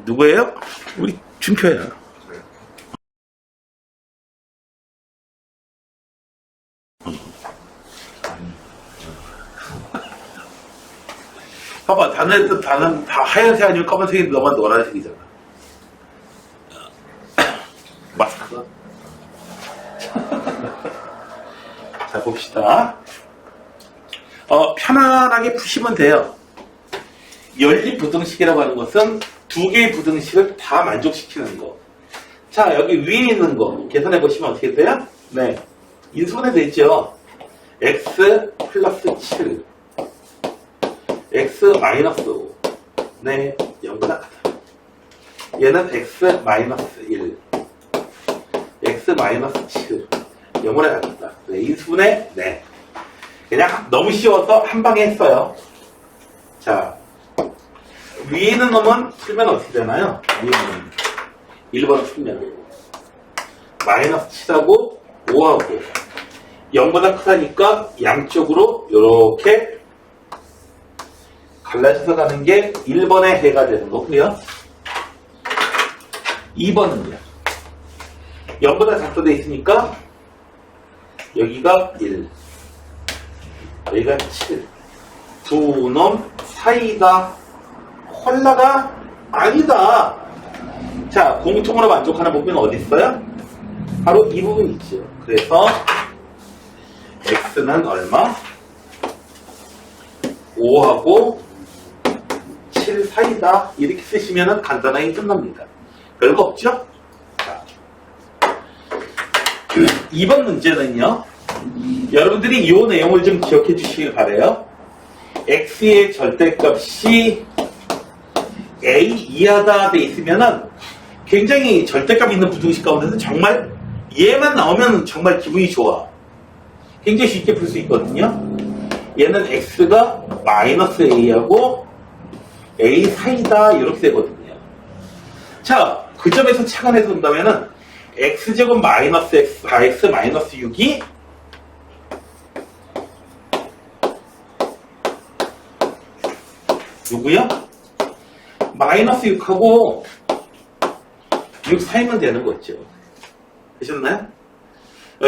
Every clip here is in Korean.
누구예요? 우리 준표야. 봐봐, 다는 다 하얀색 아니면 검은색이 너만 노란색이잖아. 마스크가. 자, 봅시다. 편안하게 푸시면 돼요. 연립부등식이라고 하는 것은 두 개의 부등식을 다 만족시키는 거. 자, 여기 위에 있는 거 계산해 보시면 어떻게 돼요? 네, 인수분해 되죠. x 플러스 7 x 마이너스 5 네, 0보다 같아. 얘는 x 마이너스 1 x 마이너스 7 0보다 같다. 네, 인수분해. 네, 그냥 너무 쉬워서 한 방에 했어요. 자, 위에 있는 놈은 풀면 어떻게 되나요? 위에는 1번 풀면 마이너스 7하고 5하고 0보다 크다니까 양쪽으로 이렇게 갈라져서 가는 게 1번의 해가 되는 거고요. 2번은요. 0보다 작게 돼 있으니까 여기가 1, 여기가 7. 두 놈 사이가 콜라가 아니다. 자, 공통으로 만족하는 부분은 어디 있어요? 바로 이 부분 있죠. 그래서 x는 얼마? 5하고 7 사이다. 이렇게 쓰시면 간단하게 끝납니다. 별거 없죠? 자, 2번 문제는요. 여러분들이 이 내용을 좀 기억해 주시길 바라요. x의 절대값이 a 이하다 돼 있으면은 굉장히 절대값 있는 부등식 가운데서 정말 얘만 나오면 정말 기분이 좋아. 굉장히 쉽게 풀 수 있거든요. 얘는 x가 마이너스 a하고 a 사이다 이렇게 되거든요. 자, 그 점에서 착안해서 본다면은 x제곱 마이너스 x 4x 마이너스 6이 누구요? 마이너스 6하고 6 사이면 되는 거죠. 되셨나요?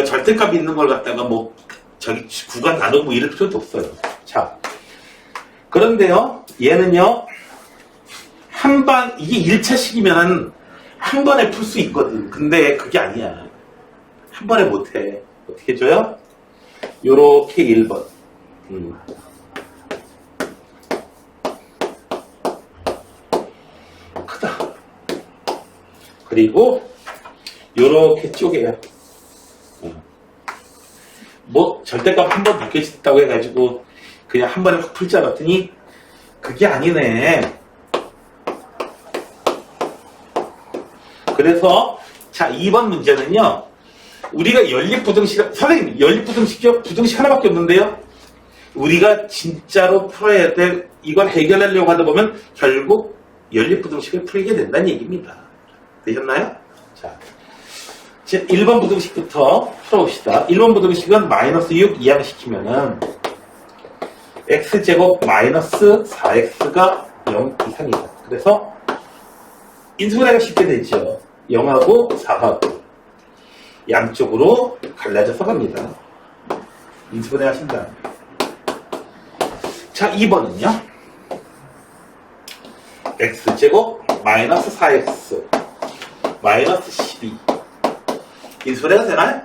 절대값 있는 걸 갖다가 뭐 저기 구간 나누고 뭐 이럴 필요도 없어요. 자, 그런데요, 얘는요, 이게 1차식이면 한 번에 풀 수 있거든. 근데 그게 아니야. 한 번에 못해. 어떻게 해줘요? 요렇게 1번. 크다. 그리고 요렇게 쪼개요. 뭐 절대값 한 번 바뀌었다고 해가지고 그냥 한 번에 확 풀 줄 알았더니 그게 아니네. 그래서 자, 2번 문제는요, 우리가 연립부등식, 선생님 연립부등식이요? 부등식 하나밖에 없는데요, 우리가 진짜로 풀어야 될, 이걸 해결하려고 하다 보면 결국 연립부등식을 풀게 된다는 얘기입니다. 되셨나요? 자, 1번 부등식부터 풀어봅시다. 1번 부등식은 마이너스 6 이항시키면은 x제곱 마이너스 4x가 0 이상이다. 그래서 인수분해가 쉽게 되죠. 0하고 4하고 양쪽으로 갈라져서 갑니다. 인수분해 하신다. 자, 2번은요. x제곱 마이너스 4x 마이너스 12 인수분해가 되나요?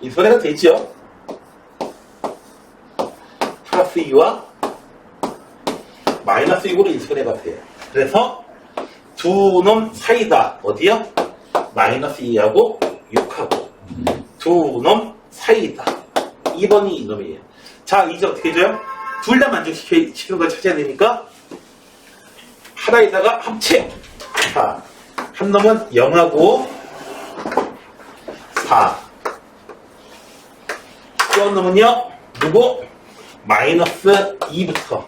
인수분해가 되죠. 플러스 2와 마이너스 6으로 인수분해가 돼요. 그래서 두 놈 사이다. 어디요? 마이너스 2하고 6하고 두 놈 사이다. 2번이 이놈이에요. 자, 이제 어떻게 해줘요? 둘 다 만족시키는 걸 찾아야 되니까 하나에다가 합체. 자, 한 놈은 0하고 4. 또 한 놈은요, 누구? 마이너스 2부터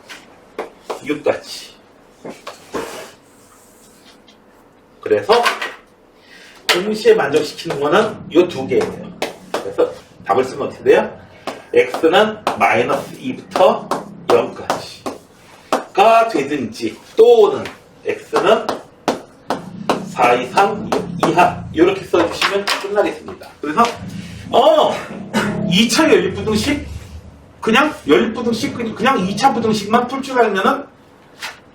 6까지. 그래서 동시에 만족시키는 거는 이 두 개예요. 그래서 답을 쓰면 어떻게 돼요? x는 마이너스 2부터 0까지가 되든지, 또는 x는 4 이상 이하 이렇게 써주시면 끝나겠습니다. 그래서 2차 연립부등식 그냥 연립부등식 그냥 2차 부등식만 풀 줄 알면은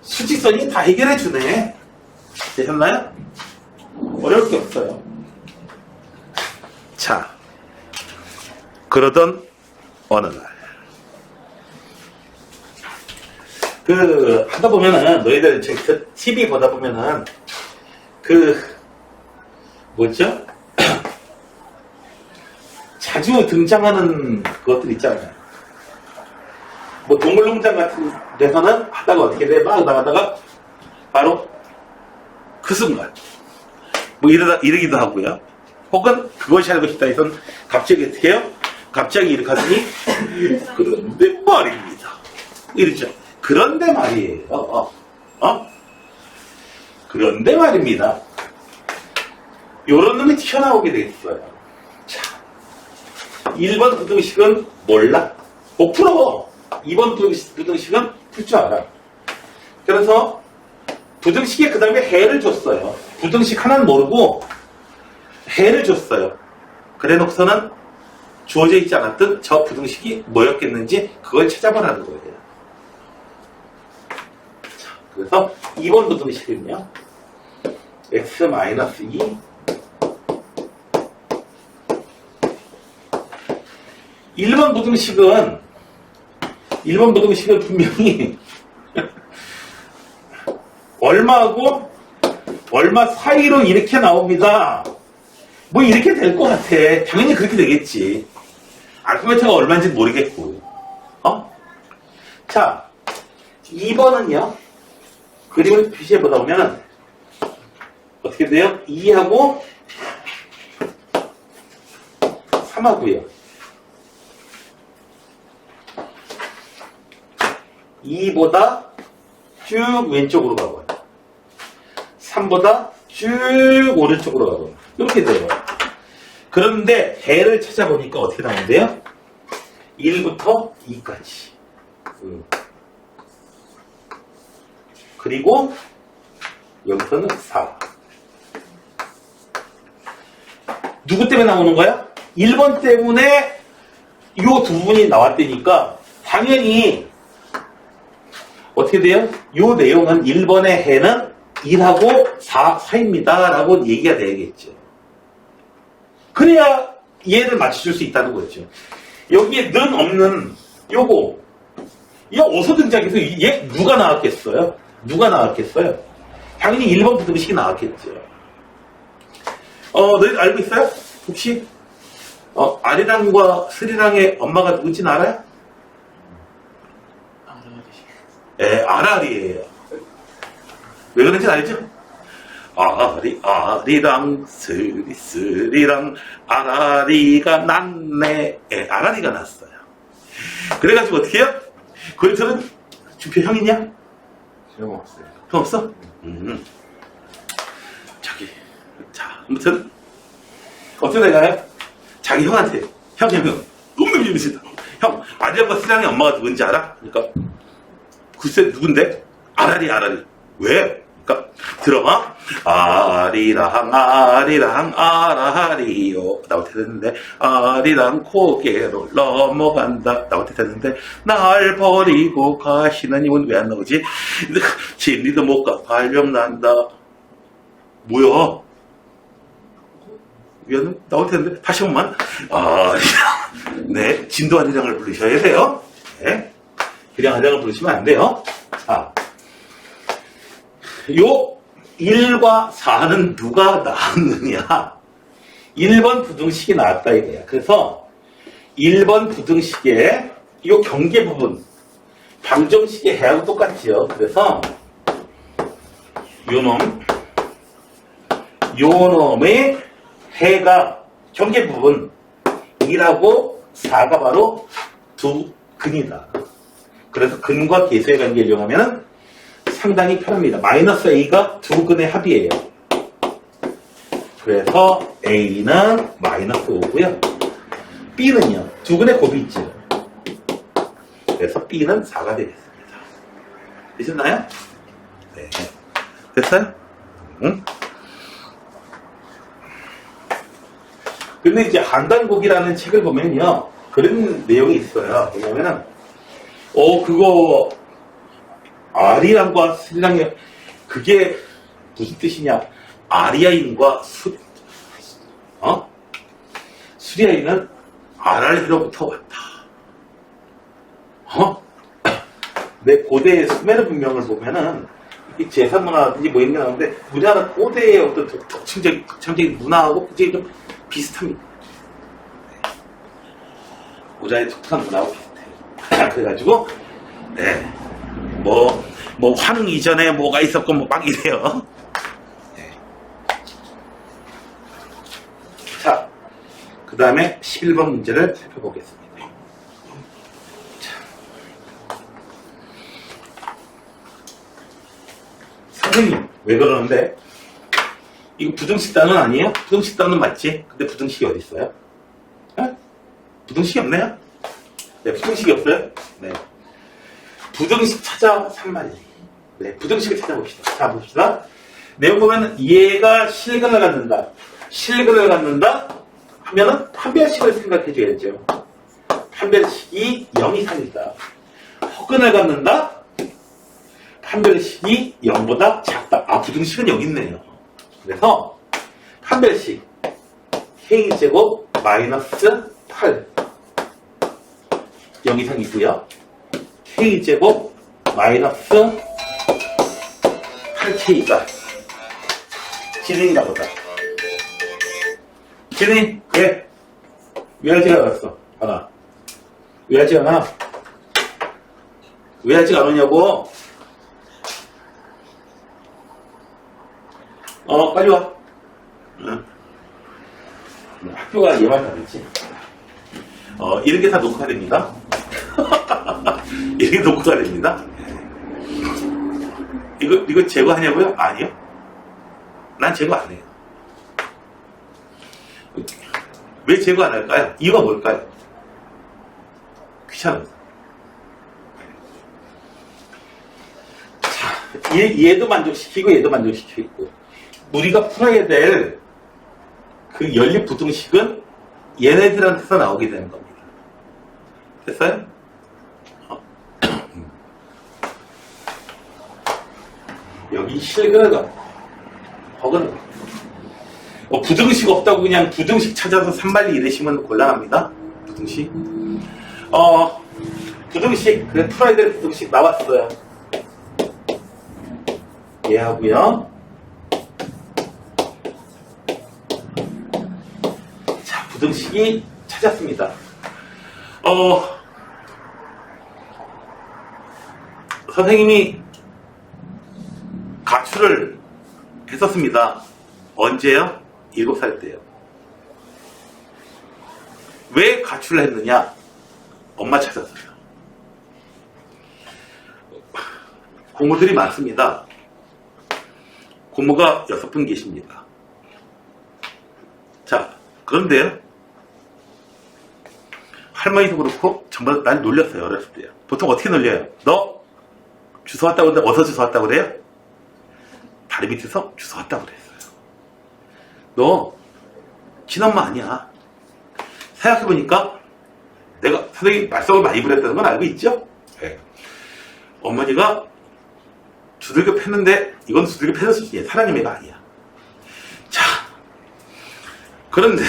수직선이 다 해결해 주네. 되셨나요? 어려울 게 없어요. 자, 그러던 어느 날 하다 보면은 너희들 TV 보다 보면은 뭐죠? 자주 등장하는 것들 있잖아요. 뭐 동물농장 같은 데서는 하다가 어떻게 돼? 막 나가다가 바로 그 순간 뭐 이러기도 하고요. 혹은 그것이 알고 싶다 해서 갑자기 어떻게 해요? 갑자기 이렇게 하더니 그런데 말입니다. 이러죠. 그런데 말이에요. 그런데 말입니다. 요런 놈이 튀어나오게 되겠어요. 자, 1번 부등식은 몰라. 못 풀어. 2번 부등식은 풀 줄 알아. 그래서 부등식에 그 다음에 해를 줬어요. 부등식 하나는 모르고 해를 줬어요. 그래 놓고서는 주어져 있지 않았던 저 부등식이 뭐였겠는지 그걸 찾아보라는 거예요. 자, 그래서 2번 부등식은요. x-2 1번 부등식은 분명히 얼마하고 얼마 사이로 이렇게 나옵니다. 뭐 이렇게 될 것 같아. 당연히 그렇게 되겠지. 알파벳가 얼마인지 모르겠고. 자, 2번은요. 그림을 표시해 보다 보면 어떻게 돼요? 2하고 3하고요. 2보다 쭉 왼쪽으로 가고요. 3보다 쭉 오른쪽으로 가고요. 이렇게 돼요. 그런데 해를 찾아보니까 어떻게 나오는데요? 1부터 2까지. 그리고 여기서는 4. 누구 때문에 나오는 거야? 1번 때문에 이 두 분이 나왔다니까 당연히 어떻게 돼요? 이 내용은 1번의 해는 1하고 4 사이입니다 라고 얘기가 돼야겠죠. 그래야 얘를 맞춰줄 수 있다는 거죠. 여기에 는 없는 요거 이거 어디서 등장해서 얘 누가 나왔겠어요? 누가 나왔겠어요? 당연히 1번 부등식이 나왔겠죠. 너희 알고 있어요? 혹시 아리랑과 스리랑의 엄마가 누군지는 알아요? 예, 아라리예요. 왜 그런지 알죠? 아리랑 스리랑 아라리가 났네. 예, 아라리가 났어요. 그래가지고 어떻게 해요? 그래서는 준표 형 있냐? 형 없어요. 형 없어? 자, 아무튼 어떻게 되나요? 자기 형한테 형 너무 재밌다. 형 아리랑과 스리랑의 엄마가 누군지 알아? 그러니까 글쎄 누군데? 아라리. 왜? 그러니까 들어봐. 아리랑 아라리요 나올 때 됐는데 아리랑 고개로 넘어간다 나올 때 됐는데 날 버리고 가시는 이분 왜 안 나오지? 진리도 못 가 발병 난다. 뭐야? 위안은 나올 텐데 다시 한 번만. 네, 진도 아리랑을 부르셔야 돼요. 네. 그냥 아리랑을 부르시면 안 돼요. 자, 요 1과 4는 누가 나왔느냐? 1번 부등식이 나왔다 이거야. 그래서 1번 부등식의 요 경계 부분 방정식의 해하고 똑같지요. 그래서 요놈의 해가 경계 부분 1하고 4가 바로 두 근이다. 그래서 근과 계수의 관계를 이용하면 상당히 편합니다. 마이너스 A가 두 근의 합이에요. 그래서 A는 마이너스 5고요. B는요. 두 근의 곱이 있죠. 그래서 B는 4가 되겠습니다. 되셨나요? 네. 됐어요? 응? 근데 이제 한단곡이라는 책을 보면요. 그런 내용이 있어요. 뭐냐면은, 그거, 아리랑과 스리랑이, 그게 무슨 뜻이냐. 아리아인과 수리아인은 아랄리로부터 왔다. 내 고대의 수메르 문명을 보면은, 이 제사문화든지 뭐 이런 게 나오는데, 우리나라 고대의 어떤 특징적인 문화하고 굉장히 좀 비슷합니다. 우리나라의 독특한 문화하고 비슷해요. 그래가지고, 네. 뭐, 환웅 이전에 뭐가 있었고, 뭐 막 이래요. 네. 자, 그 다음에 11번 문제를 살펴보겠습니다. 선생님, 왜 그러는데? 이거 부등식 단원 아니에요? 부등식 단원 맞지? 근데 부등식이 어디 있어요? 부등식이 없네요? 네, 부등식이 없어요? 네. 부등식 찾아 3만리. 네, 부등식을 찾아봅시다. 자, 봅시다. 내용 보면 얘가 실근을 갖는다. 실근을 갖는다? 하면은 판별식을 생각해 줘야죠. 판별식이 0 이상이다. 허근을 갖는다? 판별식이 0보다 작다. 부등식은 여기 있네요. 그래서 판별식 k제곱 마이너스 8 0 이상이고요. k제곱 마이너스 8k가 진행이나 보다. 진행, 예. 왜 하지 않았어? 하나. 왜 하지 않아? 왜 하지 않았냐고? 빨리 와. 응. 학교가 얘만 다르지. 이런 게 다 녹화됩니다. 이게 녹화가 됩니다. 이거 제거하냐고요? 아니요. 난 제거 안 해요. 왜 제거 안 할까요? 이유가 뭘까요? 귀찮아서. 자, 얘도 만족시키고 얘도 만족시키고 우리가 풀어야 될 그 연립 부등식은 얘네들한테서 나오게 되는 겁니다. 됐어요? 여기 실근을 허근을 부등식 없다고 그냥 부등식 찾아서 3만리 이러시면 곤란합니다. 부등식. 부등식, 그래 풀어야 될 부등식 나왔어요. 얘하고요. 자, 부등식이 찾았습니다. 선생님이 가출을 했었습니다. 언제요? 7살 때요. 왜 가출을 했느냐? 엄마 찾았어요. 고모들이 많습니다. 고모가 6분 계십니다. 자, 그런데요. 할머니도 그렇고 전부 다 날 놀렸어요. 어렸을 때요. 보통 어떻게 놀려요? 너 주워 왔다고 그래? 어디서 주워 왔다고 그래요? 다리 밑에서 주워 왔다고 그랬어요. 너 친엄마 아니야. 생각해보니까 내가 선생님 말썽을 많이 부렸다는 건 알고 있죠? 네. 어머니가 두들겨 팼는데 이건 두들겨 패는 수준이에요. 사랑의 애가 아니야. 자, 그런데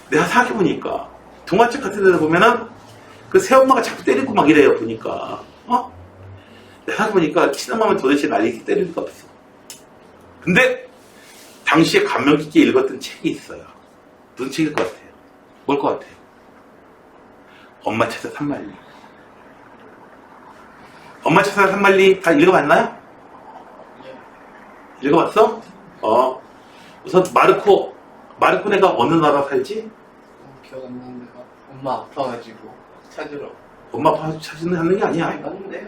내가 생각해보니까 동화책 같은 데서 보면은 그 새엄마가 자꾸 때리고 막 이래요. 보니까 내가 생각해보니까 친엄마면 도대체 날 이렇게 때릴 리가 없어. 근데 당시에 감명 깊게 읽었던 책이 있어요. 무슨 책일 것 같아요? 뭘 것 같아요? 엄마 찾아 3만리. 엄마 찾아 3만리 다 읽어봤나요? 읽어봤어? 우선 마르코네가 어느 나라 살지? 기억 안 나는데 엄마 아파가지고 찾으러. 엄마 아빠 찾는 게 아니야. 맞는데?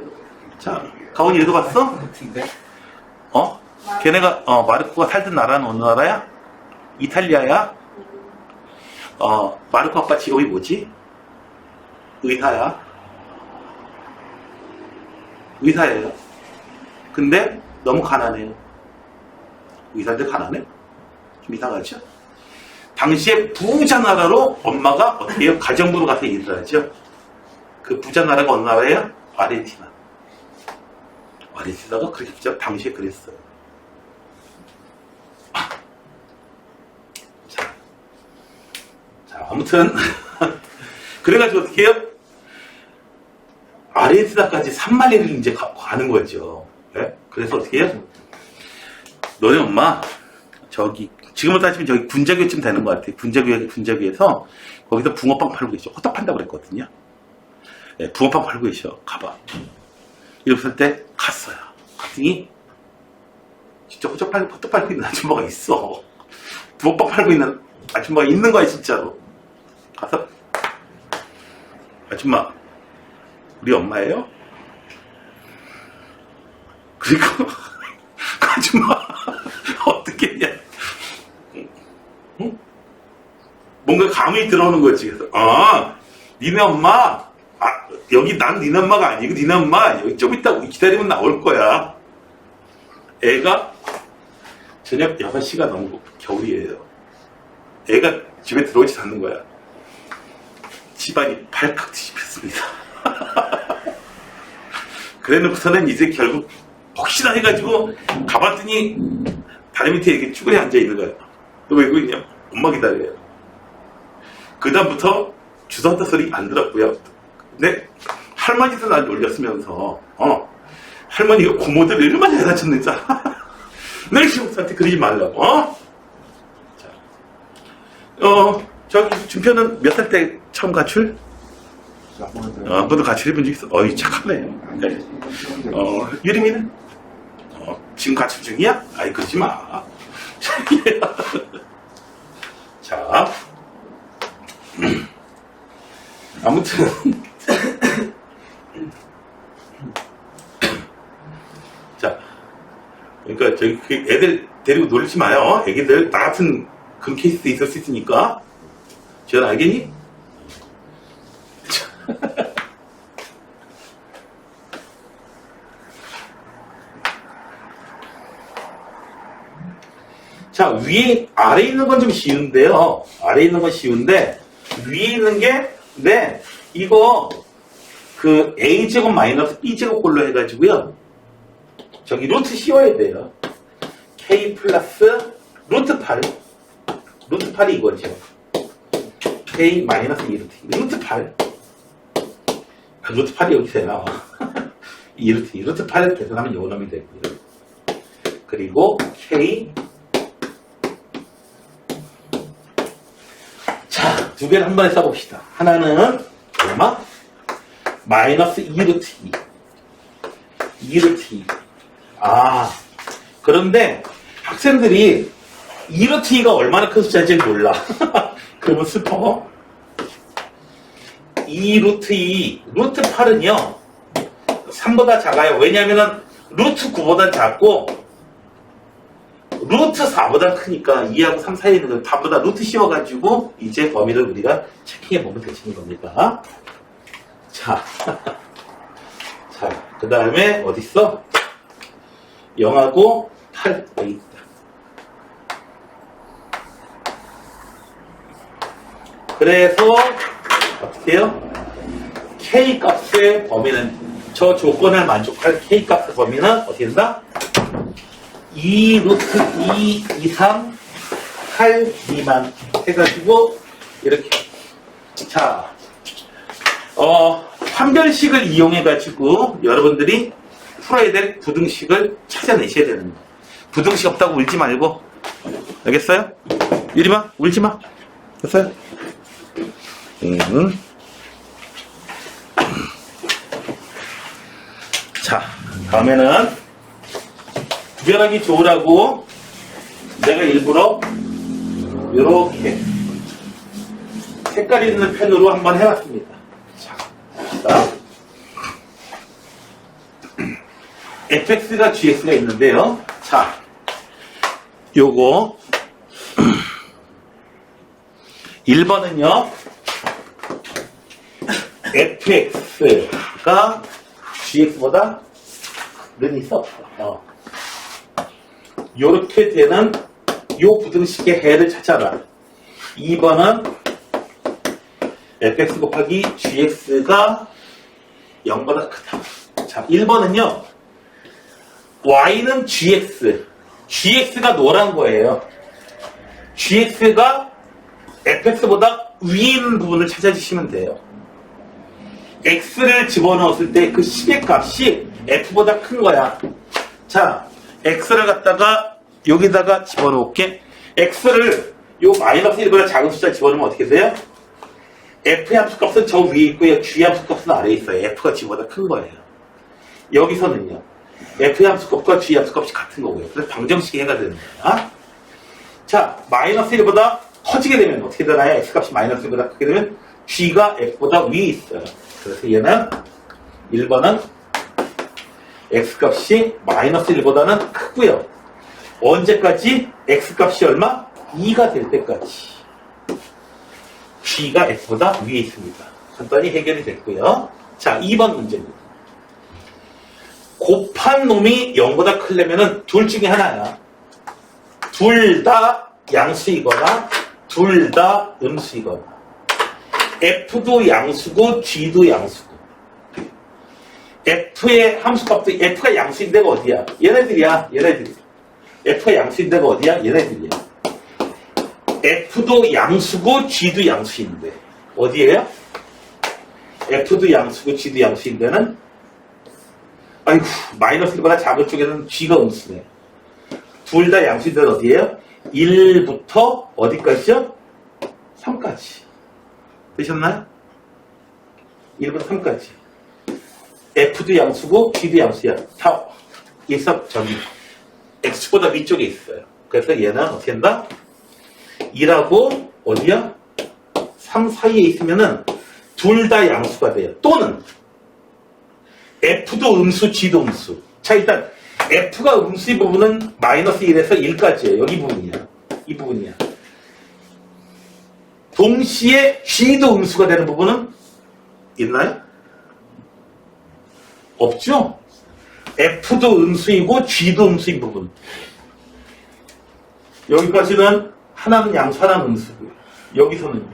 자, 가온이 읽어봤어? 같은데? 걔네가 마르코가 살던 나라는 어느 나라야? 이탈리아야? 마르코 아빠 직업이 뭐지? 의사야. 의사예요. 근데 너무 가난해요. 의사인데 가난해? 좀 이상하죠? 당시에 부자 나라로 엄마가 어떻게 해요? 가정부로 가서 일을 하죠. 그 부자 나라가 어느 나라예요? 아르헨티나. 아르헨티나가 그렇게 부자, 당시에 그랬어요. 자, 아무튼 그래가지고 어떻게 해요? 아르헨티나까지 3마리를 이제 가는 거죠. 네? 그래서 어떻게 해요? 너네 엄마 저기 지금은 따지면 저기 군자교쯤 되는 것 같아요. 군자교에서 거기서 붕어빵 팔고 계셔. 호떡 판다고 그랬거든요. 네, 붕어빵 팔고 계셔. 가봐. 이랬을 때 갔어요. 갔더니 진짜 호떡 팔고 있는 아줌마가 있어. 붕어빵 팔고 있는 아줌마가 있는 거야 진짜로. 가서 아줌마 우리 엄마예요? 그리고 그 아줌마 어떻게 했냐? 응? 뭔가 감이 들어오는 거지. 그래서 니네 엄마 여기 난 니네 엄마가 아니고 니네 엄마 여기 좀 이따 기다리면 나올 거야. 애가 저녁 6시가 넘고 겨울이에요. 애가 집에 들어오지 않는 거야. 집안이 발칵 뒤집혔습니다. 그래 놓고서는 이제 결국 혹시나 해가지고 가봤더니 다리 밑에 이렇게 쭈그려 앉아있는 거야. 너 왜 그러냐? 엄마 기다려요. 그 다음부터 주선다 소리 안 들었고요. 근데 할머니도 날 놀렸으면서 할머니가 고모들 얼마나 잘다쳤는지 내 시험사한테 그러지 말라고. 자, 저기 준표는 몇 살 때 처음 가출? 한 번도 가출해본 적 있어? 어이 착하네. 네. 유림이는? 지금 가출 중이야? 아이 그러지 마. 자, 아무튼 자, 그러니까 저기 애들 데리고 놀리지 마요. 애기들 나 같은 그런 케이스 있을 수 있으니까. 지연 알겠니? 자, 아래 있는 건 좀 쉬운데요. 아래 있는 건 쉬운데, 위에 있는 게, 네, 이거, A제곱 마이너스 B제곱 꼴로 해가지고요. 저기 루트 씌워야 돼요. K 플러스 루트 8. 루트 8이 이거죠. K 마이너스 2루트. 루트 8. 루트 8이 여기서 나와. 2루트. 루트 8을 계산하면 요 놈이 되고요. 그리고 K. 자, 두 개를 한 번에 써봅시다. 하나는 얼마? 마이너스 2루트 2. 2루트 2. 그런데 학생들이 2루트 2가 얼마나 큰 숫자인지 몰라. 그러면 슬퍼. 2루트 2. 루트 8은요, 3보다 작아요. 왜냐면은 루트 9보다 작고, 루트 4보다 크니까 2하고 3 사이에 있는 건 답보다 루트 씌워가지고 이제 범위를 우리가 체킹해 보면 되시는 겁니다. 자, 자, 그 다음에 어딨어? 0하고 8 여기 있다. 그래서 어떻게 해요? K 값의 범위는 저 조건을 만족할 K 값의 범위는 어떻게 된다? 2 루트 2 이상 8 미만 해가지고 이렇게. 자, 판별식을 이용해가지고 여러분들이 풀어야 될 부등식을 찾아내셔야 되는 거예요. 부등식 없다고 울지 말고. 알겠어요? 유리마, 울지 마. 됐어요? 자, 다음에는 구별하기 좋으라고 내가 일부러 이렇게 색깔 있는 펜으로 한번 해봤습니다. 자, fx가 gx가 있는데요. 자, 요거 1번은요 fx가 gx보다 는 있어. 요렇게 되는 요 부등식의 해를 찾아라. 2번은 fx 곱하기 gx가 0보다 크다. 자, 1번은요. y는 gx가 노란 거예요. gx가 fx보다 위에 있는 부분을 찾아주시면 돼요. x를 집어넣었을 때 그 10의 값이 f보다 큰 거야. 자, x를 갖다가 여기다가 집어넣을게. x를 요 마이너스 1보다 작은 숫자 집어넣으면 어떻게 돼요? f의 함수값은 저 위에 있고요. g의 함수값은 아래에 있어요. f가 g보다 큰 거예요. 여기서는요. f의 함수값과 g의 함수값이 같은 거고요. 그래서 방정식이 해가 되는 거야. 자, 마이너스 1보다 커지게 되면 어떻게 되나요? x값이 마이너스 1보다 크게 되면 g가 f보다 위에 있어요. 그래서 얘는 1번은 x값이 마이너스 1보다는 크고요. 언제까지? x값이 얼마? 2가 될 때까지 g가 f보다 위에 있습니다. 간단히 해결이 됐고요. 자, 2번 문제입니다. 곱한 놈이 0보다 크려면 둘 중에 하나야. 둘 다 양수이거나 둘 다 음수이거나 f도 양수고 g도 양수고 f의 함수값도 f가 양수인 데가 어디야? 얘네들이야. f가 양수인 데가 어디야? 얘네들이야. f도 양수고 g도 양수인데 어디에요? f도 양수고 g도 양수인 데는 아이고 마이너스 1보다 작은 쪽에는 g가 음수네. 둘 다 양수인 데는 어디에요? 1부터 어디까지요? 3까지. 되셨나요? 1부터 3까지. f도 양수고 g도 양수야. 다 저기 x보다 위쪽에 있어요. 그래서 얘는 어떻게 한다? 2라고 어디야? 3 사이에 있으면은 둘 다 양수가 돼요. 또는 f도 음수, g도 음수. 자, 일단 f가 음수의 부분은 마이너스 1에서 1까지예요. 여기 부분이야. 이 부분이야. 동시에 g도 음수가 되는 부분은 있나요? 없죠? f도 음수이고 g도 음수인 부분. 여기까지는 하나는 양수, 하나는 음수고요. 여기서는요.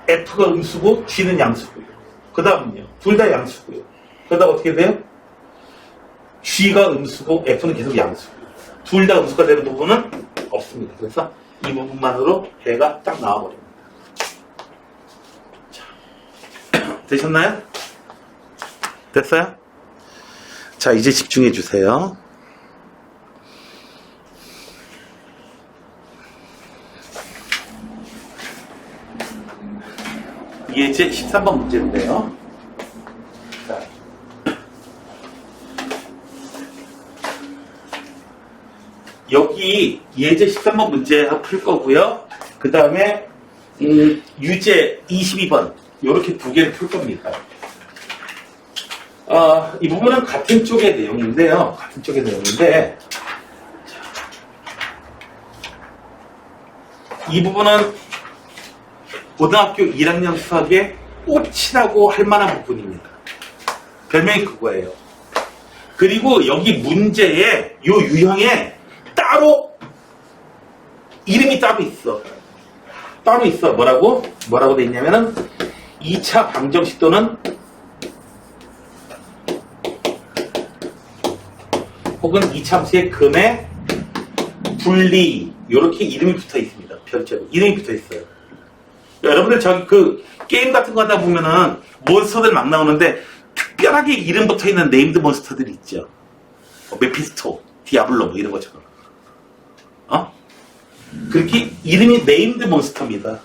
f가 음수고 g는 양수고요. 그 다음은요. 둘 다 양수고요. 그러다 어떻게 돼요? g가 음수고 f는 계속 양수고요. 둘 다 음수가 되는 부분은 없습니다. 그래서 이 부분만으로 해가 딱 나와버립니다. 자, 되셨나요? 됐어요? 자, 이제 집중해 주세요. 예제 13번 문제인데요. 자, 여기 예제 13번 문제 풀 거고요. 그 다음에 유제 22번 이렇게 두 개를 풀 겁니다. 이 부분은 같은 쪽의 내용인데요. 같은 쪽의 내용인데 이 부분은 고등학교 1학년 수학의 꽃이라고 할 만한 부분입니다. 별명이 그거예요. 그리고 여기 문제에 이 유형에 따로 이름이 따로 있어. 따로 있어. 뭐라고 돼 있냐면은 2차 방정식 또는 혹은 2차 함수의 금의 분리 이렇게 이름이 붙어 있습니다. 별도로 이름이 붙어 있어요. 여러분들 저기 그 게임 같은 거 하다 보면은 몬스터들 막 나오는데 특별하게 이름 붙어 있는 네임드 몬스터들이 있죠. 메피스토, 디아블로 뭐 이런 것처럼. 그렇게 이름이 네임드 몬스터입니다.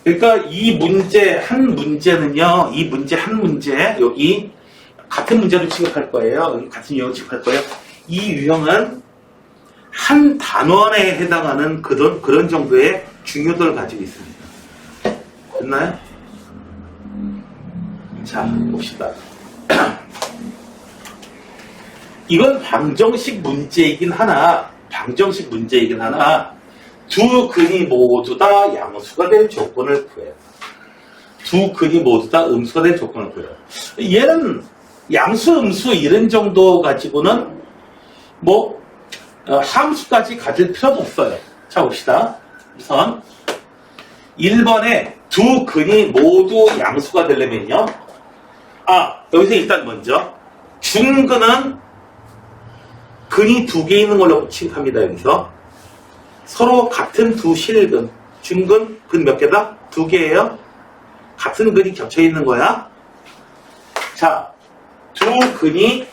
그러니까 이 문제 한 문제는요. 이 문제 한 문제 여기 같은 문제로 취급할 거예요. 여기 같은 유형을 취급할 거예요. 이 유형은 한 단원에 해당하는 그런 정도의 중요도를 가지고 있습니다. 됐나요? 자, 봅시다. 이건 방정식 문제이긴 하나 두 근이 모두 다 양수가 될 조건을 구해요. 두 근이 모두 다 음수가 될 조건을 구해요. 얘는 양수, 음수 이런 정도 가지고는 뭐 함수까지 가질 필요도 없어요. 자, 봅시다. 우선 1번에 두 근이 모두 양수가 되려면요. 여기서 일단 먼저 중근은 근이 두 개 있는 걸로 칭합니다. 여기서 서로 같은 두 실근, 중근 근 몇 개다? 두 개예요. 같은 근이 겹쳐 있는 거야. 자, 두 근이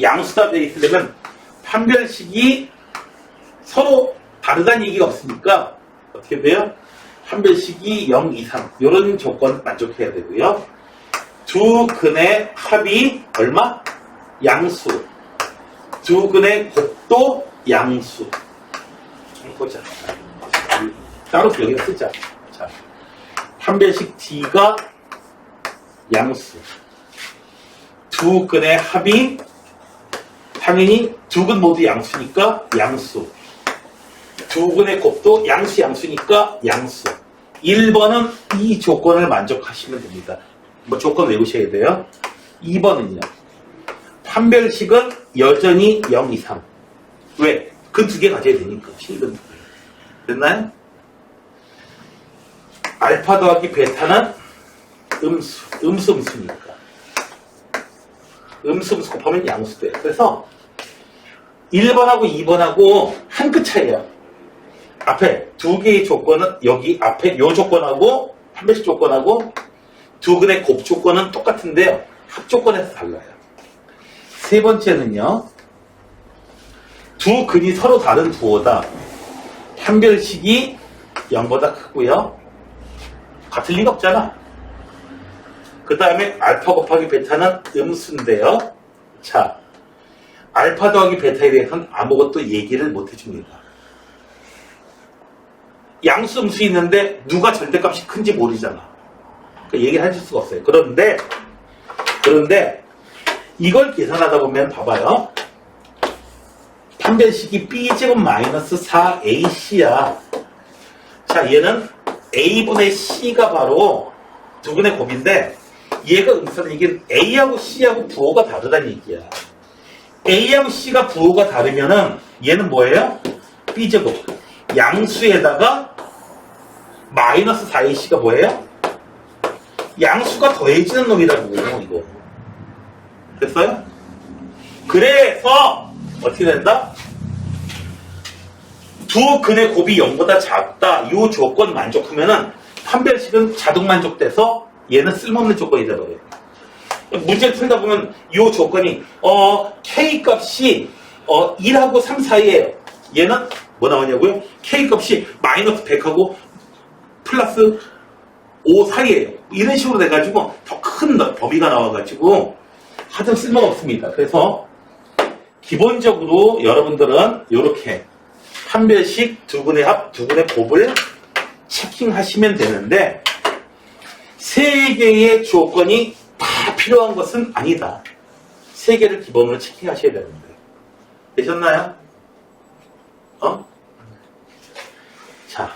양수가 되어 있으려면 판별식이 서로 다르다는 얘기가 없으니까 어떻게 돼요? 판별식이 0 이상 이런 조건 만족해야 되고요. 두 근의 합이 얼마? 양수. 두 근의 곱도 양수. 보자. 따로 여기다 쓰자. 자, 판별식 D가 양수. 두 근의 합이 당연히 두 근 모두 양수니까 양수. 두 근의 곱도 양수니까 양수. 1번은 이 조건을 만족하시면 됩니다. 뭐 조건 외우셔야 돼요. 2번은요. 판별식은 여전히 0 이상. 왜? 근 두 개 가져야 되니까. 실근 두 개. 됐나요? 알파 더하기 베타는 음수니까. 음수 곱하면 양수 돼요. 그래서 1번하고 2번하고 한 끗 차이에요. 앞에 두 개의 조건은 여기 앞에 요 조건하고 판별식 조건하고 두 근의 곱 조건은 똑같은데요. 합 조건에서 달라요. 세 번째는요. 두 근이 서로 다른 부호다. 판별식이 0보다 크고요. 같을 리가 없잖아. 그 다음에 알파 곱하기 베타는 음수인데요. 자, 알파 더하기 베타에 대해서는 아무것도 얘기를 못 해줍니다. 양수 음수 있는데 누가 절대값이 큰지 모르잖아. 그러니까 얘기를 해줄 수가 없어요. 그런데 이걸 계산하다 보면 봐봐요. 판별식이 B제곱 마이너스 4AC야. 자, 얘는 A분의 C가 바로 두 근의 곱인데 얘가 음수는 이게 A하고 C하고 부호가 다르다는 얘기야. A하고 C가 부호가 다르면은 얘는 뭐예요? B제곱. 양수에다가 마이너스 4AC가 뭐예요? 양수가 더해지는 놈이라고, 이거. 됐어요? 그래서 어떻게 된다? 두 근의 곱이 0보다 작다. 이 조건 만족하면은 판별식은 자동 만족돼서 얘는 쓸모없는 조건이 되버려요. 문제를 풀다 보면 이 조건이 K 값이 1하고 3 사이에요. 얘는 뭐 나오냐고요? K 값이 마이너스 100하고 플러스 5 사이에요. 이런 식으로 돼가지고 더 큰 범위가 나와가지고 하여튼 쓸모가 없습니다. 그래서 기본적으로 여러분들은 이렇게 판별식 두 근의 합, 두 근의 곱을 체킹하시면 되는데 세 개의 조건이 다 필요한 것은 아니다. 세 개를 기본으로 체킹하셔야 되는데 되셨나요? 자,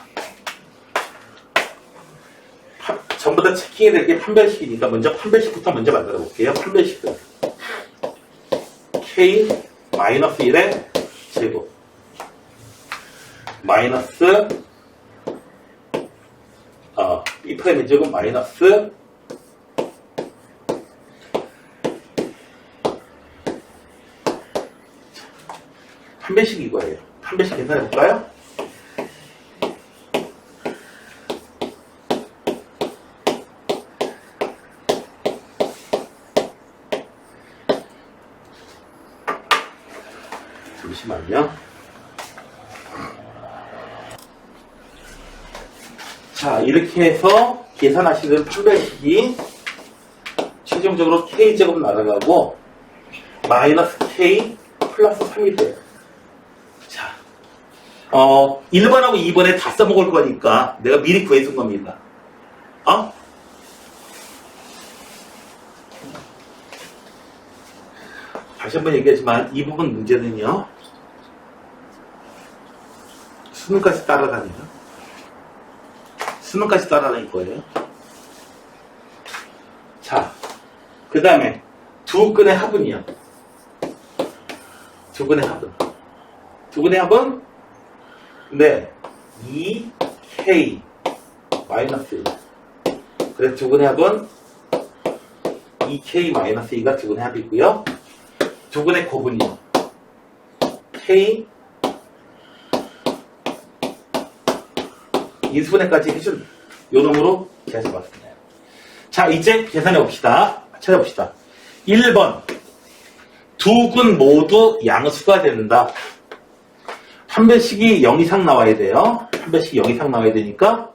전부 다 체킹해야 될 게 판별식이니까 먼저 판별식부터 먼저 만들어 볼게요. 판별식은 K-1의 제곱 마이너스 B'의 제곱 마이너스 판별식 이거예요. 판별식 계산해 볼까요? 잠시만요. 자, 이렇게 해서 계산하시는 판별식이 최종적으로 K제곱 날아가고 마이너스 K 플러스 3이 돼요. 자, 1번하고 2번에 다 써먹을 거니까 내가 미리 구해준 겁니다. 다시 한번 얘기하지만 이 부분 문제는요. 수능까지 따라다녀요. 수능까지 따라다닐 거예요. 자, 그 다음에 두 근의 합은요. 두 근의 합은 네, 2k 마이너스 1. 그래서 두근의 합은 2k 마이너스 2가 두근의 합이고요. 두근의 곱은요. k 인수분해까지 해준 요 놈으로 계산해봤습니다. 자, 이제 계산해 봅시다. 찾아봅시다. 1번. 두 근 모두 양수가 된다. 한 배씩이 0 이상 나와야 돼요. 한 배씩이 0 이상 나와야 되니까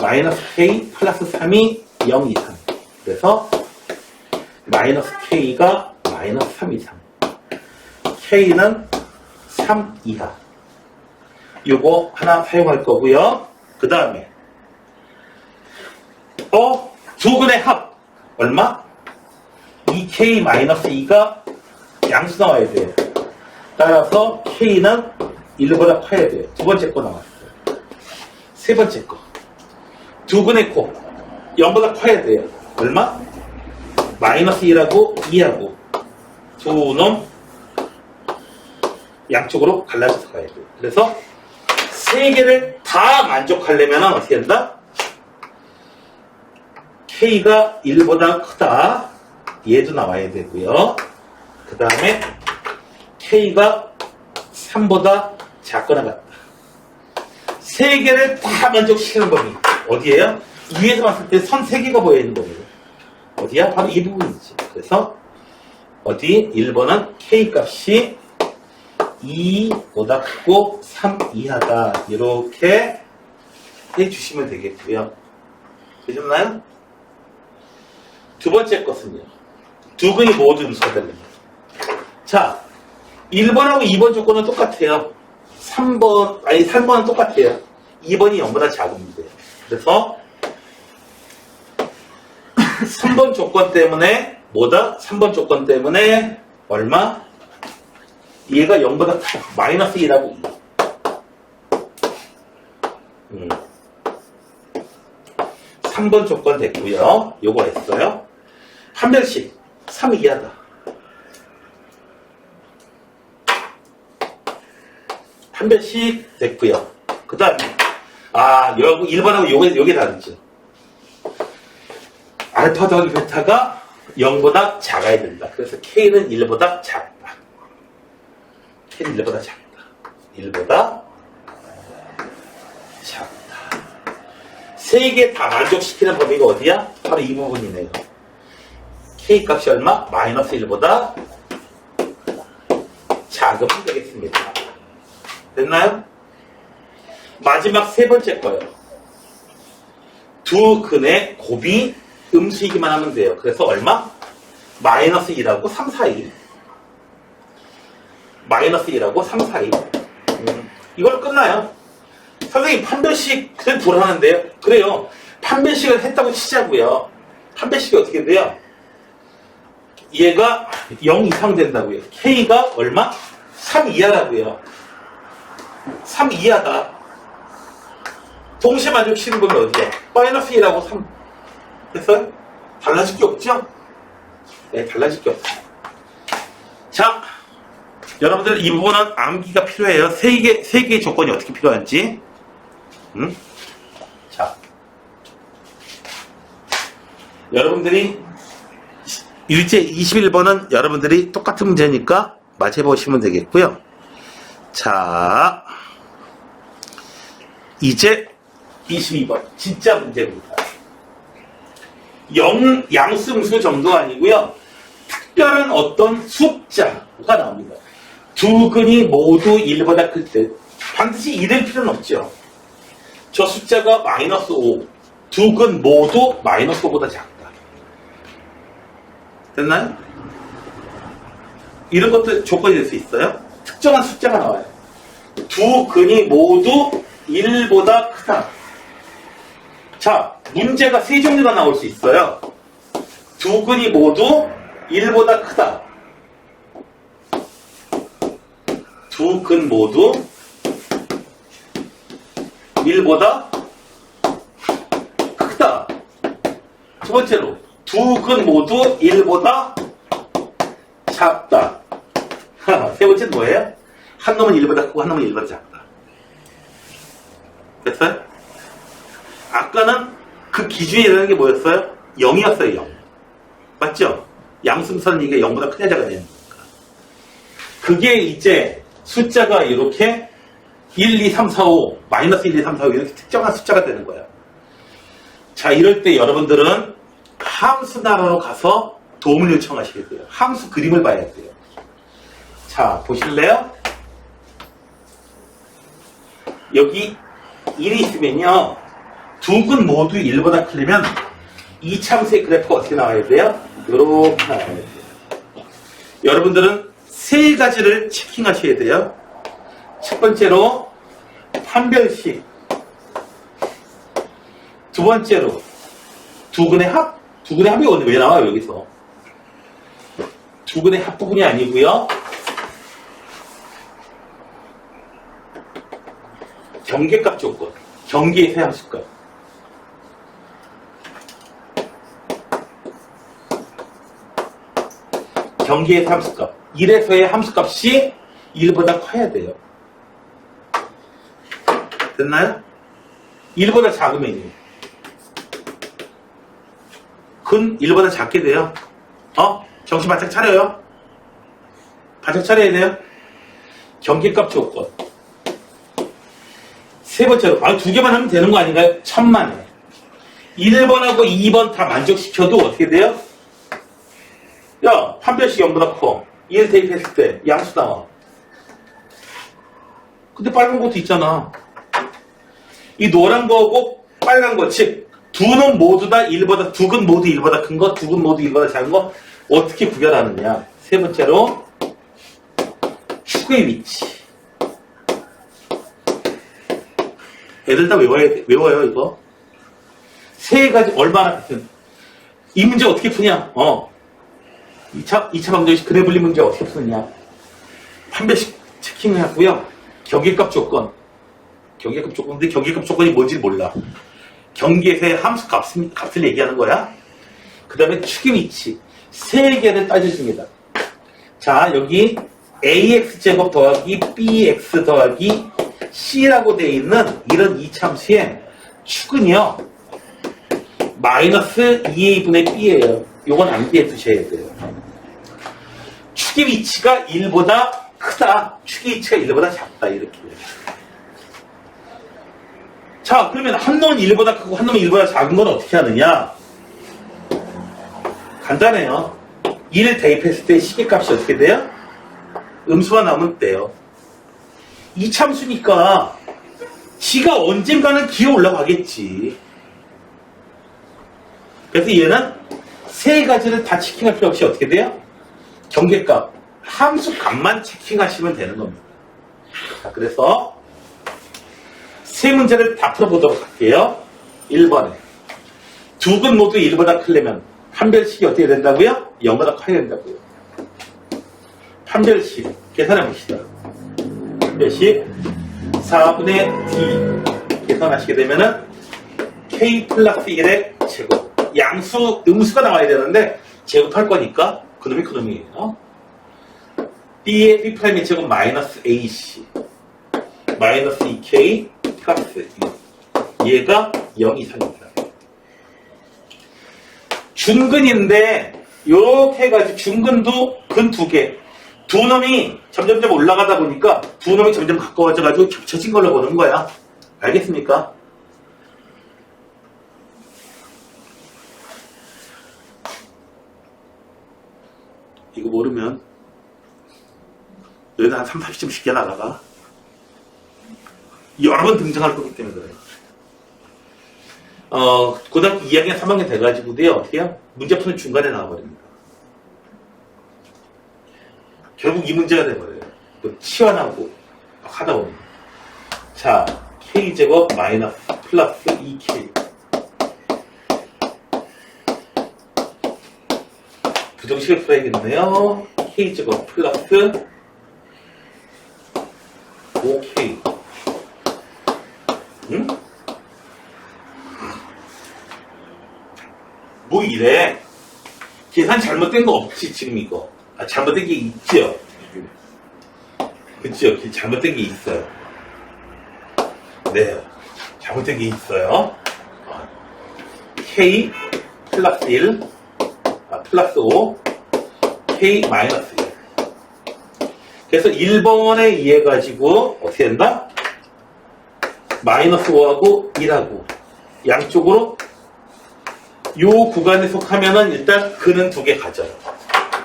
마이너스 k 플러스 3이 0 이상. 그래서 마이너스 k가 마이너스 3 이상. k는 3 이하. 요거 하나 사용할 거고요. 그 다음에 두 근의 합 얼마? 2k-2가 양수 나와야 돼요. 따라서 k는 1보다 커야 돼요. 두 번째 거 나왔어요. 세 번째 거. 두 근의 곱 0보다 커야 돼요. 얼마? 마이너스 1하고 2하고 두 놈 양쪽으로 갈라져서 가야 돼요. 그래서 세 개를 다 만족하려면 어떻게 한다? k가 1보다 크다. 얘도 나와야 되고요. 그 다음에 k가 3보다 작거나 같다. 세 개를 다 만족시키는 범위 어디예요? 위에서 봤을 때 선 세 개가 보여 있는 범위. 어디야? 바로 이 부분이지. 그래서 어디? 1번은 k 값이 2보다 크고 3 이하다. 이렇게 해주시면 되겠고요. 되셨나요? 두 번째 것은요. 두 근이 모두 음수가 됩니다. 자, 1번하고 2번 조건은 똑같아요. 3번은 똑같아요. 2번이 0보다 작으면 돼요. 그래서 3번 조건 때문에 뭐다? 3번 조건 때문에 얼마? 얘가 0보다 마이너스 1하고 2. 3번 조건 됐고요. 요거 했어요. 한 별씩 3 이하다. 한 별씩 됐고요. 그 다음에 여러분 1번하고 요게 다르죠. 알파 더하기 베타가 0보다 작아야 된다. 그래서 K는 1보다 작다. K는 1보다 작다. 1보다 작다. 세 개 다 만족시키는 범위가 어디야? 바로 이 부분이네요. K 값이 얼마? 마이너스 1보다 작으면 되겠습니다. 됐나요? 마지막 세 번째 거예요. 두 근의 곱이 음수이기만 하면 돼요. 그래서 얼마? 마이너스 1하고 3 사이. 마이너스 1하고 3 사이. 이걸 끝나요. 선생님 판별식을 불하는데요. 그래요. 판별식을 했다고 치자고요. 판별식이 어떻게 돼요? 얘가 0 이상 된다고요. K가 얼마? 3 이하라고요. 3 이하다. 동시에 만족시키는 건 어디야? 마이너스 1하고 3. 됐어요? 달라질 게 없죠? 네, 달라질 게 없어요. 자, 여러분들 이 부분은 암기가 필요해요. 세 개의 조건이 어떻게 필요한지. 자, 여러분들이 일제 21번은 여러분들이 똑같은 문제니까 맞춰보시면 되겠고요. 자, 이제 22번 진짜 문제입니다. 양수음수 정도가 아니고요. 특별한 어떤 숫자가 나옵니다. 두 근이 모두 1보다 클 때 반드시 1일 필요는 없죠. 저 숫자가 마이너스 5, 두 근 모두 마이너스 5보다 작다. 됐나요? 이런 것도 조건이 될 수 있어요. 특정한 숫자가 나와요. 두 근이 모두 1보다 크다. 자, 문제가 세 종류가 나올 수 있어요. 두 근이 모두 1보다 크다. 두 근 모두 1보다 크다. 두 번째로, 두 근 모두 1보다 작다. 세 번째는 뭐예요? 한 놈은 1보다 크고 한 놈은 1보다 작다. 됐어요? 아까는 그 기준이라는 게 뭐였어요? 0이었어요, 0. 맞죠? 양승선 이게 0보다 크냐 작아야 되는 거니까. 그게 이제 숫자가 이렇게 1, 2, 3, 4, 5, 마이너스 1, 2, 3, 4, 5 이렇게 특정한 숫자가 되는 거야. 자, 이럴 때 여러분들은 함수 나라로 가서 도움을 요청하시게 돼요. 함수 그림을 봐야 돼요. 자, 보실래요? 여기 1이 있으면요. 두 근 모두 1보다 크려면 이 참수의 그래프가 어떻게 나와야 돼요? 이렇게 나와야 돼요. 여러분들은 세 가지를 체킹하셔야 돼요. 첫 번째로 판별식, 두 번째로 두 근의 합. 두 근의 합이 왜 나와요 여기서? 두 근의 합 부분이 아니고요. 경계값 조건, 경계에서의 함수값. 경계의 함수값. 1에서의 함수값이 1보다 커야 돼요. 됐나요? 1보다 작으면요. 근 1보다 작게 돼요. 정신 바짝 차려요. 바짝 차려야 돼요. 경계값 조건. 세 번째로, 두 개만 하면 되는 거 아닌가요? 천만에. 1번하고 2번 다 만족시켜도 어떻게 돼요? 야, 판별식 0보다 커. 1 대입했을 때 양수 나와. 근데 빨간 것도 있잖아. 이 노란 거하고 빨간 거, 즉, 두 근 모두 다 1보다, 두 근 모두 1보다 큰 거, 두 근 모두 1보다 작은 거, 어떻게 구별하느냐. 세 번째로, 축의 위치. 애들 다 외워요, 이거. 세 가지, 얼마나, 이 문제 어떻게 푸냐? 2차 방정식 근해 분리 문제 어떻게 푸느냐? 판별식 체킹을 하고요. 경계값 조건. 경계값 조건인데 경계값 조건이 뭔지 몰라. 경계에서의 함수 값을 얘기하는 거야. 그 다음에 축의 위치. 세 개를 따져줍니다. 자, 여기 ax제곱 더하기 bx 더하기 c라고 되어 있는 이런 이참수의 축은요. 마이너스 2a분의 b예요. 요건 암기해 두셔야 돼요. 축의 위치가 1보다 크다. 축의 위치가 1보다 작다. 이렇게. 자, 그러면 한 놈은 1보다 크고 한 놈은 1보다 작은 건 어떻게 하느냐? 간단해요. 1 대입했을 때 시계값이 어떻게 돼요? 음수가 나오면 돼요. 이 참수니까 지가 언젠가는 기어 올라가겠지. 그래서 얘는 세 가지를 다 체킹할 필요 없이 어떻게 돼요? 경계값, 함수값만 체킹하시면 되는 겁니다. 자, 그래서 세 문제를 다 풀어보도록 할게요. 1번에 두 근 모두 1보다 크려면 판별식이 어떻게 된다고요? 0보다 커야 된다고요. 판별식 계산해 봅시다. 판별식 4분의 d 계산하시게 되면은 k 플러스 1의 제곱. 양수, 음수가 나와야 되는데 제곱할 거니까 그놈이 그놈이에요. b의 b'의 제곱 마이너스 ac 마이너스 2k 플러스 2. 얘가 0 이상입니다. 중근인데 요렇게 해가지고 중근도 근 두 개. 두 놈이 점점점 올라가다 보니까 두 놈이 점점 가까워져가지고 겹쳐진 걸로 보는 거야. 알겠습니까? 이거 모르면 여기다 한 30, 40점 쉽게 나가가. 여러 번 등장할 거기 때문에 그래요. 고등학교 2학년, 3학년 돼가지고도요, 어떻게 해요? 문제 푸는 중간에 나와버립니다. 결국 이 문제가 돼버려요. 치환하고 막 하다 보면. 자, k제곱 마이너스 플러스 2k. 부정식을 풀어야겠네요. k제곱 플러스 5k. 응? 뭐 이래? 계산 잘못된 거 없지 지금 이거. 잘못된 게 있죠? 그쵸? 잘못된 게 있어요. 네. 잘못된 게 있어요. K 플러스 1, 플러스 5, K 마이너스 1. 그래서 1번에 의해 가지고 어떻게 된다? 마이너스 5하고 1하고 양쪽으로 요 구간에 속하면은 일단 근은 2개 가져요.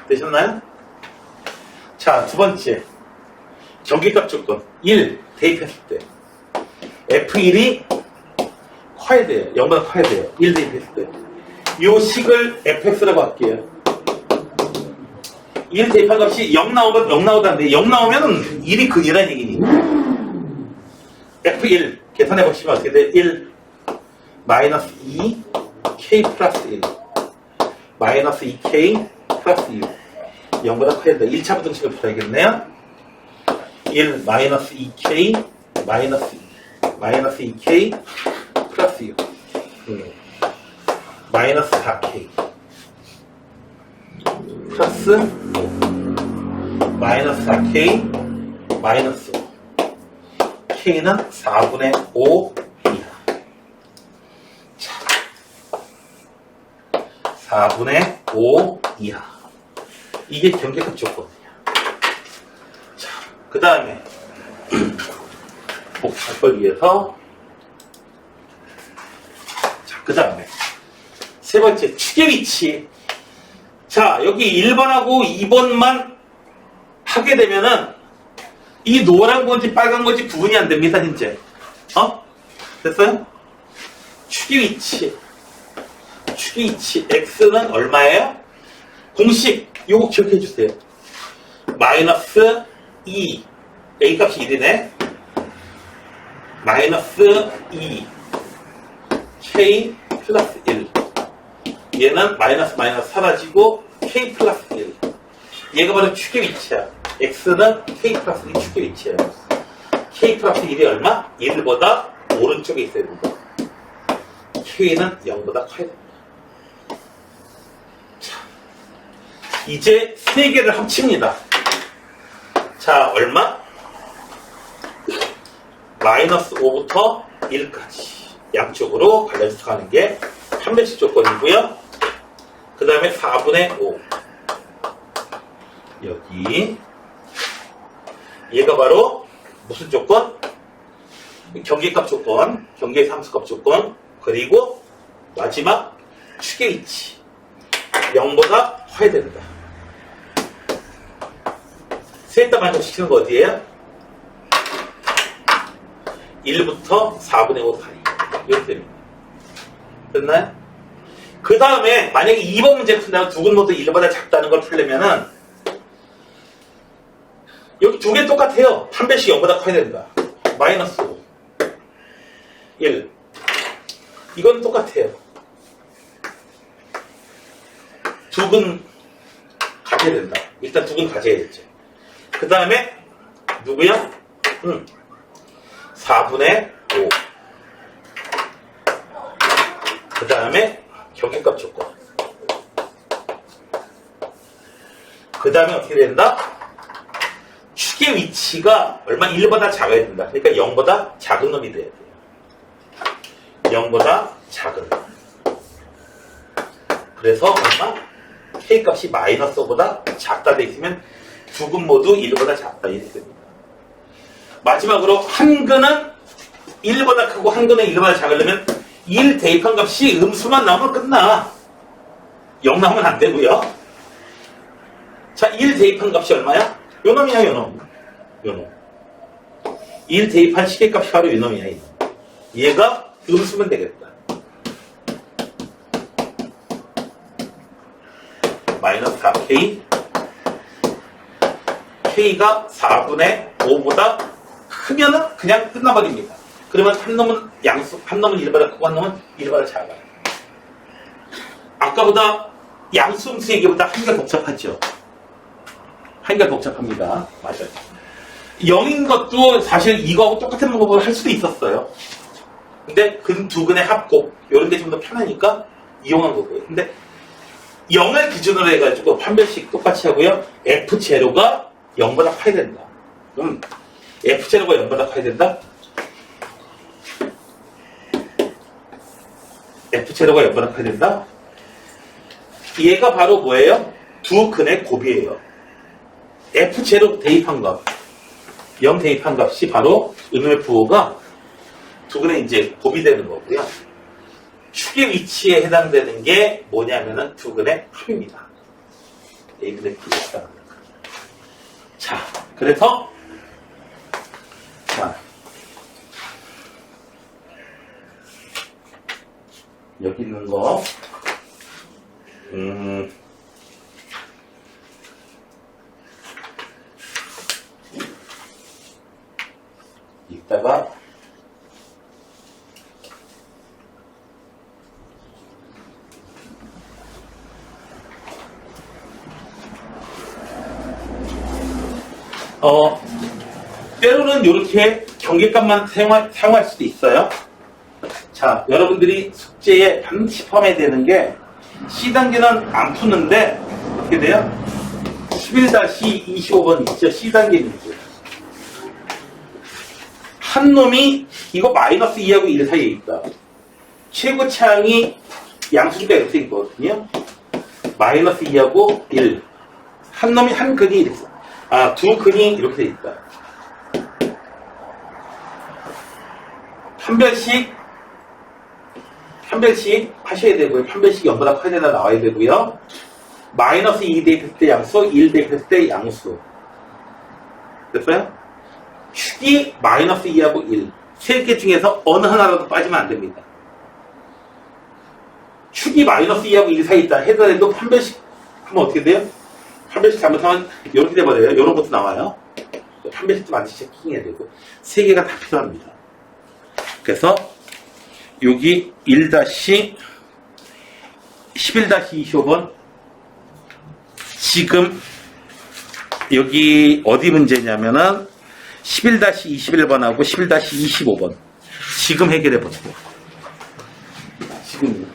되셨나요? 자, 두 번째. 정기값 조건. 1 대입했을 때. F1이 커야 돼요. 0보다 커야 돼요. 1 대입했을 때. 요 식을 fx라고 할게요. 1 대입한 값이 0 나오면 0 나오다는데 0 나오면 1이 근이라는 얘기니까. F1 계산해보시면 어떻게 돼? 1 마이너스 2 K 플러스 1 마이너스 2K 플러스 6 0보다 커야 된다. 1차 부등식을 풀어야겠네요. 1 마이너스 2K 마이너스 2 마이너스 2K 플러스 6 마이너스 4K 플러스 마이너스 4K 마이너스 5 K는 4분의 5 이하. 자, 4분의 5 이하. 이게 경계값 조건이야. 자, 그 다음에 복잡할 걸 위해서 자, 그 다음에 세 번째 축의 위치. 자, 여기 1번하고 2번만 하게 되면은 이 노란 건지 빨간 건지 구분이 안 됩니다, 현재. 됐어요? 축의 위치. 축의 위치. x는 얼마예요? 공식. 요거 기억해 주세요. 마이너스 2. a 값이 1이네. 마이너스 2. k 플러스 1. 얘는 마이너스 사라지고 k 플러스 1. 얘가 바로 축의 위치야. x는 k 플러스 1 축의 위치야. k 플러스 1이 얼마? 1보다 오른쪽에 있어야 된다. k는 0보다 커야 된다. 자, 이제 세 개를 합칩니다. 자, 얼마? 마이너스 5부터 1까지 양쪽으로 관련해서 가는 게 판별식 조건이고요. 그 다음에 4분의 5 여기 얘가 바로 무슨 조건? 경계값 조건, 경계 함수값 조건, 그리고 마지막 축의 위치 0보다 커야 된다. 셋 다 만족시키는 거 어디에요? 1부터 4분의 5 사이. 이렇게 됩니다. 됐나요? 그 다음에 만약에 2번 문제를 푼다면 두 근 모두 1보다 작다는 걸 풀려면은 여기 두 개 똑같아요. 판별식 0보다 커야 된다. 마이너스 5 1 이건 똑같아요. 두 근 가져야 된다. 일단 두 근 가져야겠죠. 그 다음에 누구야? 4분의 5 그 다음에 경계값 조건 그 다음에 어떻게 된다? 축의 위치가 얼마 1보다 작아야 된다. 그러니까 0보다 작은 놈이 돼야 돼요. 0보다 작은 놈. 그래서 얼마? K값이 마이너스 5보다 작다 돼 있으면 두 근 모두 1보다 작다 이렇게 됩니다. 마지막으로 한 근은 1보다 크고 한 근은 1보다 작으려면 1 대입한 값이 음수만 나오면 끝나. 0 나오면 안 되고요. 자, 1 대입한 값이 얼마야? 요 놈이야, 요 놈. 요 놈. 1 대입한 식의 값이 바로 요 놈이야, 이 놈. 얘가 음수면 되겠다. 마이너스 4K. K가 4분의 5보다 크면은 그냥 끝나버립니다. 그러면 한 놈은 한 놈은 1보다 크고 한 놈은 1보다 작아요. 아까보다 양수음수 얘기보다 한개가 복잡하죠. 한개가 복잡합니다. 맞아요. 0인 것도 사실 이거하고 똑같은 방법으로 할 수도 있었어요. 근데 두 근의 합곡 이런 게 좀 더 편하니까 이용한 거고요. 근데 0을 기준으로 해가지고 판별식 똑같이 하고요. F0가 0보다 커야 된다. 그럼 F0가 0보다 커야 된다? F제로가 연번합 해야 된다? 얘가 바로 뭐예요? 두 근의 곱이에요. F제로 대입한 값, 0 대입한 값이 바로 음FO가 두 근의 이제 곱이 되는 거고요. 축의 위치에 해당되는 게 뭐냐면은 두 근의 합입니다. A 근의 B였다. 자, 그래서 자, 여기 있는 거 이따가 때로는 이렇게 경계값만 사용할 수도 있어요. 자, 여러분들이 숙제에 반드시 포함해야 되는 게 C단계는 안 푸는데 어떻게 돼요? 11-25번 있죠? C단계 문제. 한 놈이 이거 마이너스 2하고 1 사이에 있다. 최고차항이 양수가 이렇게 있거든요. 마이너스 2하고 1. 한 놈이 한 근이 이렇게, 두 근이 이렇게 돼 있다. 판별식 하셔야 되고요. 판별식 연보다 커야 되나 나와야 되고요. 마이너스 2 대입했을 때 양수, 1 대입했을 때 양수. 됐어요? 축이 마이너스 2하고 1. 세 개 중에서 어느 하나라도 빠지면 안 됩니다. 축이 마이너스 2하고 1 사이에 있다 해더라도 판별식 하면 어떻게 돼요? 판별식 잘못하면 이렇게 돼버려요. 이런 것도 나와요. 판별식도 반드시 체킹해야 되고. 세 개가 다 필요합니다. 그래서 여기 11-25번 지금 여기 어디 문제냐면은 11-21번하고 11-25번 지금 해결해 보세요. 지금